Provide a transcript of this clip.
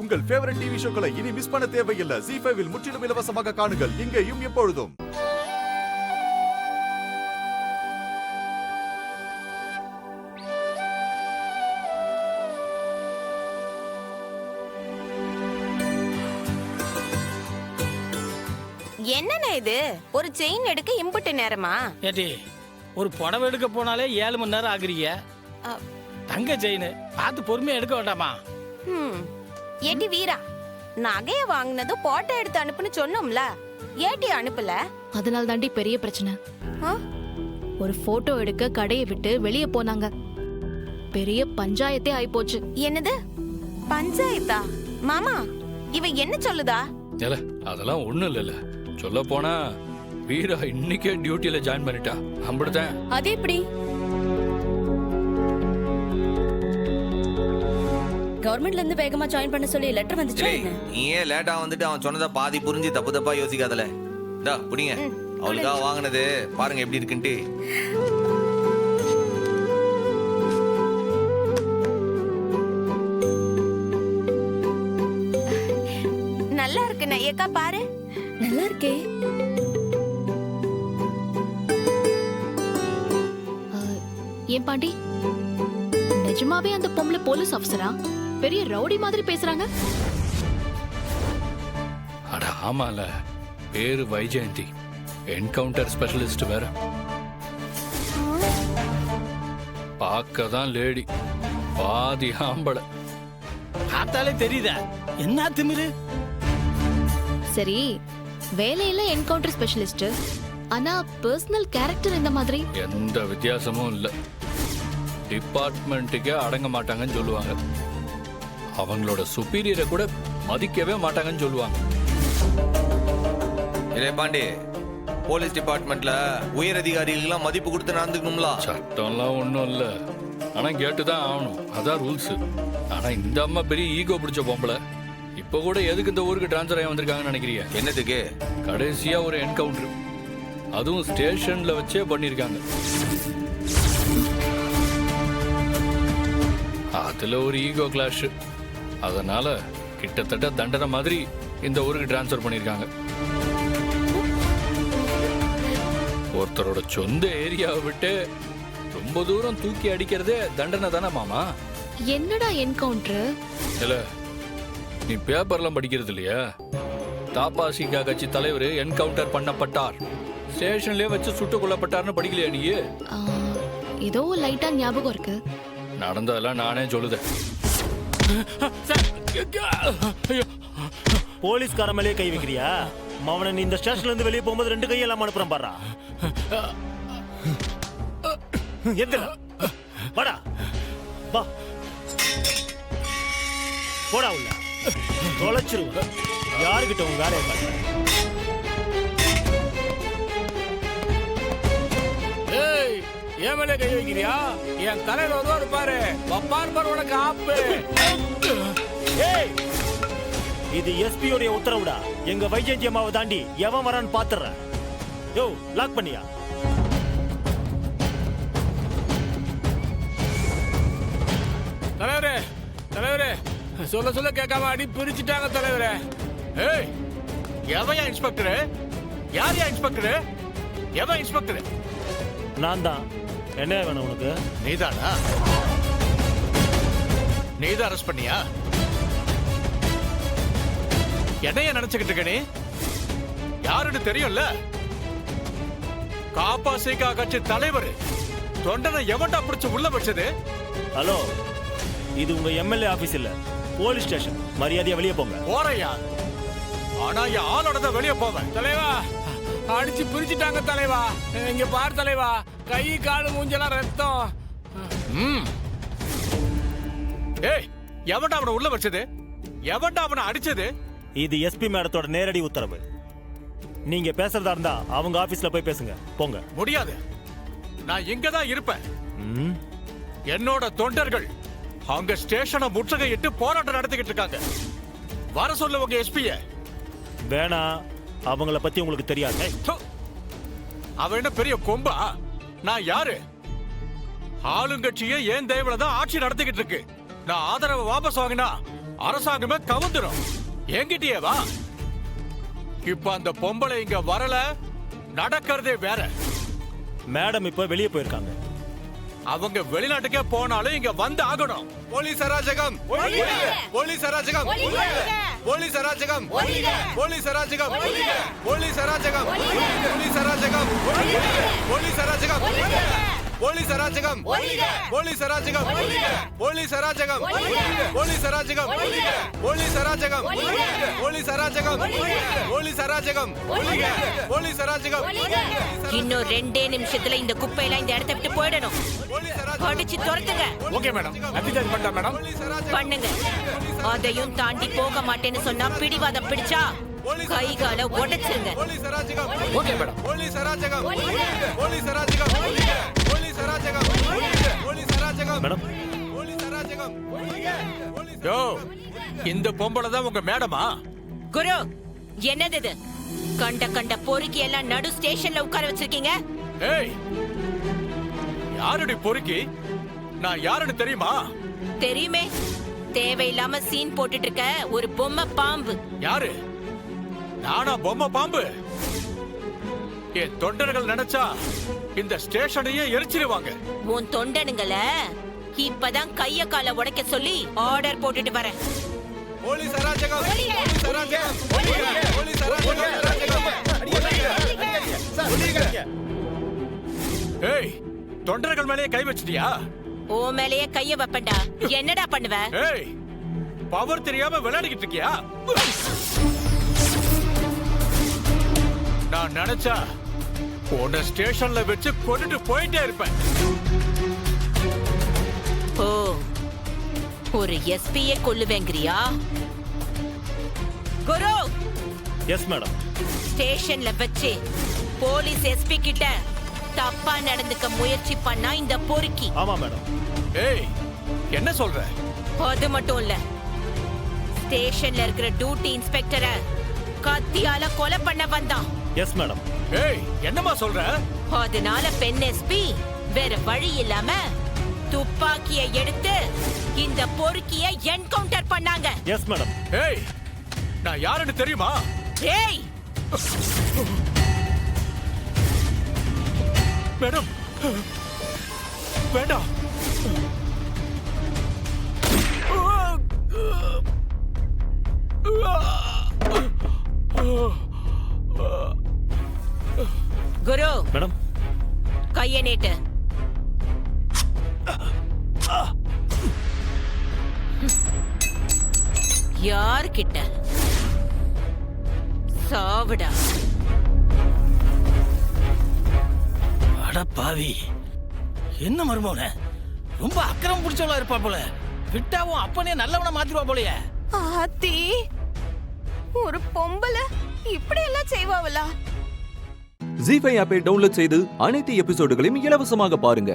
உங்கள் favourite TV ஷோக்களை இனி miss பண்ண தேவையில்லை. ZEE5 இல் முற்றிலும் இலவசமாக காணுங்கள், இங்கேயும் எப்பொழுதும். என்னண்ணே இது, ஒரு செயின் எடுக்க இம்புட்டு நேரமா? ஏட்டி, ஒரு புடவை எடுக்க போனாலே 7 மணி நேரம் ஆகுறீங்க. தங்க செயின் பார்த்து பொறுமையா எடுக்க வேண்டாமா? ஏட்டி வீரா, நகைய வாங்கினது போட்டோ எடுத்து அனுப்புன்னு சொன்னோம்ல, ஏட்டி அனுப்பல? அதனால தாண்டி பெரிய பிரச்சனை. ஒரு போட்டோ எடுக்க கடையை விட்டு வெளியே போனாங்க. பெரிய பஞ்சாயத்தே ஆயிப்போச்சு. என்னது பஞ்சாயத்தா? மாமா, இவ என்ன சொல்லுதா? அதெல்லாம் ஒண்ணும் இல்ல. சொல்ல போனா வீரா இன்னைக்கே டியூட்டில ஜாயின் பண்ணிட்டா. அப்படிதான். அது எப்படி? கவர்மெண்ட்ல இருந்து வேகமா ஜாயின் பண்ண சொல்லி லெட்டர் வந்துச்சு. நீ ஏன் லேட்டா வந்துட்டு அவன் சொன்னதை பாதி புரிஞ்சு தப்பு தப்பா யோசிக்காதல. டா புடிங்க, அவளுக்காக வாங்கினது பாருங்க எப்படி இருக்குன்ட்டு. நல்லா இருக்குண்ணே, ஏக்கா பாரு. நல்லா இருக்கே. ஏன் பாண்டி, நிஜமாவே அந்த பொம்பளை போலீஸ் ஆபீசரா? பெரிய ரவுடி மாதிரி பேசுறாங்க. அட ஆமால, பேரு வைஜெயந்தி, என்கவுண்டர் ஸ்பெஷலிஸ்ட் வேற. பார்க்கதான் லேடி, பாதி ஆம்பளை. பார்த்தாலே தெரியுதா என்ன திமிரு? சரி, வேலையில என்கவுண்டர் ஸ்பெஷலிஸ்ட், ஆனா பர்சனல் கேரக்டர் இந்த மாதிரி எந்த வித்தியாசமும் இல்ல. டிபார்ட்மெண்ட்டுக்கே அடங்க மாட்டாங்கன்னு சொல்லுவாங்க. அவங்களோட சுப்பீரியரை கூட மதிக்கவே மாட்டாங்கன்னு சொல்லுவாங்க. இல்ல பாண்டி, போலீஸ் டிபார்ட்மெண்ட்ல உயர் அதிகாரிகளுக்கெல்லாம் மதிப்பு கொடுத்து நடந்துக்கணும்ல. சட்டம்லாம் ஒண்ணும் இல்ல, ஆனா கேட்டுதான் ஆகணும். அதான் ரூல்ஸ். ஆனா இந்த அம்மா பெரிய ஈகோ பிடிச்ச பொம்பளை. இப்ப கூட எதுக்கு இந்த ஊருக்கு டிரான்ஸ்ஃபர் ஆகி வந்திருக்காங்கன்னு நினைக்கிறீங்க? என்னதுக்கு? கடைசியா ஒரு என்கவுண்டர், அதுவும் ஸ்டேஷன்ல வச்சே பண்ணிருக்காங்க. அதுல ஒரு ஈகோ கிளாஷ். அதனால கிட்டத்தட்ட தண்டனை மாதிரி இந்த ஊருக்கு டிரான்ஸ்ஃபர் பண்ணிருக்காங்க. ஒருத்தரோட சொந்த ஏரியாவை விட்டு ரொம்ப தூரம் தூக்கி அடிக்கிறதே தண்டனை தானே மாமா? என்னடா என்கவுண்டர்? இல்ல, நீ பேப்பர்லாம் படிக்கிறது இல்லையா? தாபாசிகா கட்சி தலைவர் என்கவுண்டர் பண்ணப்பட்டார், ஸ்டேஷன்லயே வச்சு சுட்டுக் கொல்லப்பட்டார்னு படிக்கலையா நீ? ஏதோ லைட்டா ஞாபகம் இருக்கு. நடந்ததெல்லாம் நானே சொல்லுதேன். போலீஸ்கார மேலே கை வைக்கிறியா? மவனை நீ இந்த ஸ்டேஷன்ல இருந்து வெளியே போகும்போது 2 கையெல்லாம் அனுப்புறேன் பாரா. எந்திர வாடா, வா போடா உள்ள. தொலைச்சிருவேன். யாருக்கிட்ட உங்க வேலையை பாரு. ஏன் மேலே கை வைக்கிறியா? என் தலையில வருவாரு பாரு, வப்பார் பாரு உனக்கு ஆப்பு. ஏய், இது எஸ்பி உடைய உத்தரவுடா. எங்க வைஜெயந்தி அம்மாவை தாண்டி எவன் வரான்னு பாத்துறேன். யோ, லாக் பண்ணியா? தலைவரே, தலைவரே, சொல்ல சொல்ல கேட்காம அடி பிரிச்சுட்டாங்க தலைவரே. ஏய், எவையா இன்ஸ்பெக்டர்? யாரையா இன்ஸ்பெக்டர்? எவன் இன்ஸ்பெக்டர்? நான் தான். என்ன வேணும் உனக்கு? நீதானா? நீதான் அரெஸ்ட் பண்ணியா? என்னைய நினைச்சுக்கிட்டு இருக்க நீ? யாருன்னு தெரியும்ல? காப்பாசிகா கட்சி தலைவர் தொண்டனை எவன்டா பிடிச்சு உள்ள வச்சது? ஹலோ, இது உங்க எம்எல்ஏ ஆபீஸ் இல்ல, போலீஸ் ஸ்டேஷன். மரியாதையா வெளியே போங்க. போறையா? ஆனா என் ஆளோட தான் வெளியே போவேன். தலைவா, அடிச்சு பிரிச்சுட்டாங்க தலைவா. இங்க பாரு தலைவா, கை காலு மூஞ்செல்லாம் ரத்தம். ஏய், எவன்டா அவனை உள்ள வச்சது? எவன்டா அவனை அடிச்சது? இது எஸ்பி மேடத்தோட நேரடி உத்தரவு. நீங்க பேசுறதா இருந்தா அவங்க ஆபீஸ்ல போய் பேசுங்க. போங்க. முடியாது, நான் இங்க தான் இருப்பேன். என்னோட தொண்டர்கள் அங்க ஸ்டேஷனை முற்றுகையிட்டு போராட்டம் நடத்திக்கிட்டு இருக்காங்க. வர சொல்ல உங்க எஸ்பிய. வேணா, அவங்கள பத்தி உங்களுக்கு தெரியாது. அவன் என்ன பெரிய கொம்பா? நான் யாரு? ஆளுங்கட்சியே ஏன் தயவுல தான் ஆட்சி நடத்திக்கிட்டு இருக்கு. நான் ஆதரவை வாபஸ் வாங்கினா அரசாங்கமே கவுந்துரும். என்கிட்டயே வா. இப்ப அந்த பொம்பளை இங்க வரல, நடக்கிறதே வேற. மேடம் இப்ப வெளியே போயிருக்காங்க. அவங்க வெளிநாட்டுக்கே போனாலும் இங்க வந்து ஆகணும். போலீஸ் அராஜகம், போலீஸ் அராஜகம், போலீஸ் அராஜகம், போலீஸ் அராஜகம், போலீஸ் அராஜகம், போலீஸ் அராஜகம், போலீஸ் அராஜகம், போலீஸ் அராஜகம், போலீஸ் அராஜகம், போலீஸ் அராஜகம், போலீஸ் அராஜகம், போலீஸ் அராஜகம், போலீஸ் அராஜகம், போலீஸ் அராஜகம், போலீஸ் அராஜகம். இன்னும் 2 நிமிஷத்துல இந்த குப்பையெல்லாம் இந்த இடத்தை விட்டு போயிடணும். அடிச்சு துரத்துங்க. ஓகே மேடம், அப்டிதான் பண்ணா மேடம். பண்ணுங்க. அதையும் தாண்டி போக மாட்டேன்னு சொன்னா பிடிவாதம் பிடிச்சா கை கால உடைச்சிருங்க. போலீஸ் அராஜகம். Okay madam. போலீஸ் அராஜகம், போலீஸ் அராஜகம், போலீஸ் அராஜகம், போலீஸ் அராஜகம், மேடம் போலீஸ் அராஜகம். யோ, இந்த பொம்பளை தான் உங்க மேடமா? குரு, என்னது இது? கண்ட பொறுக்கி எல்லாம் நடு ஸ்டேஷன்ல உட்கார வச்சிருக்கீங்க. ஏய், யாருடி பொறுக்கி? நான் யாருன்னு தெரியுமா? தெரியுமே. தேவையில்லாம சீன் போட்டுட்டு இருக்க ஒரு பொம்மை பாம்பு. யாரு? நானா பொம்மை பாம்பு? என் தொண்டர்கள் நினைச்சா இந்த ஸ்டேஷனையே எரிச்சிருவாங்க. உன் தொண்டனுங்கள இப்பதான் கைய கால உடைக்க சொல்லி ஆர்டர் போட்டுட்டு வரேன். போலீஸ் அராஜகம், போலீஸ் அராஜகம், போலீஸ் அராஜகம். ஏய், தொண்டர்கள் மேலேயே கை வச்சிட்டியா? ஓ மேலேயே கைய வைப்பண்டா. என்னடா பண்ணுவ? ஏய், பவர் தெரியாம விளையாடிக்கிட்டு இருக்கியா? நான் நினைச்சா உன்னை ஸ்டேஷன்ல வச்சு கொண்டுட்டு போயிட்டே இருப்பேன். ஓ, ஒரு எஸ்பியை கொல்லுவேங்கிறியா? குரு, எஸ் மேடம். ஸ்டேஷன்ல வச்சு போலீஸ் எஸ்பி கிட்ட தப்பா நடந்துக்க முயற்சி பண்ணா இந்த பொறுக்கி. ஆமா மேடம். ஏய், என்ன சொல்ற? அது மட்டும் இல்ல, ஸ்டேஷன்ல இருக்கிற டியூட்டி இன்ஸ்பெக்டரை கத்தியால கொலை பண்ண வந்தான். Yes madam. ஏய், என்னமா சொல்ற? அதனால பெண் எஸ்பி வேற வழி இல்லாம துப்பாக்கியை எடுத்து இந்த பொறுக்கிய என்கவுண்டர் பண்ணாங்க. Yes madam. ஏய், நான் யாருன்னு தெரியுமா? ஏய், மேடம், வேண்டாம். குரு, மேடம். கைய நீட்டு. யார்கிட்ட? சாவுடா. அட பாவி, என்ன மருமோன ரொம்ப அக்கறம் பிடிச்சவளா இருப்பா போல. விட்டாவும் அப்பனே நல்லவனா மாத்திருவா போலயே. ஆத்தி, ஒரு பொம்பளை இப்படி எல்லாம் செய்வாவளா? ஜீ5 ஆப்பை டவுன்லோட் செய்து அனைத்து எபிசோடுகளையும் இலவசமாக பாருங்க.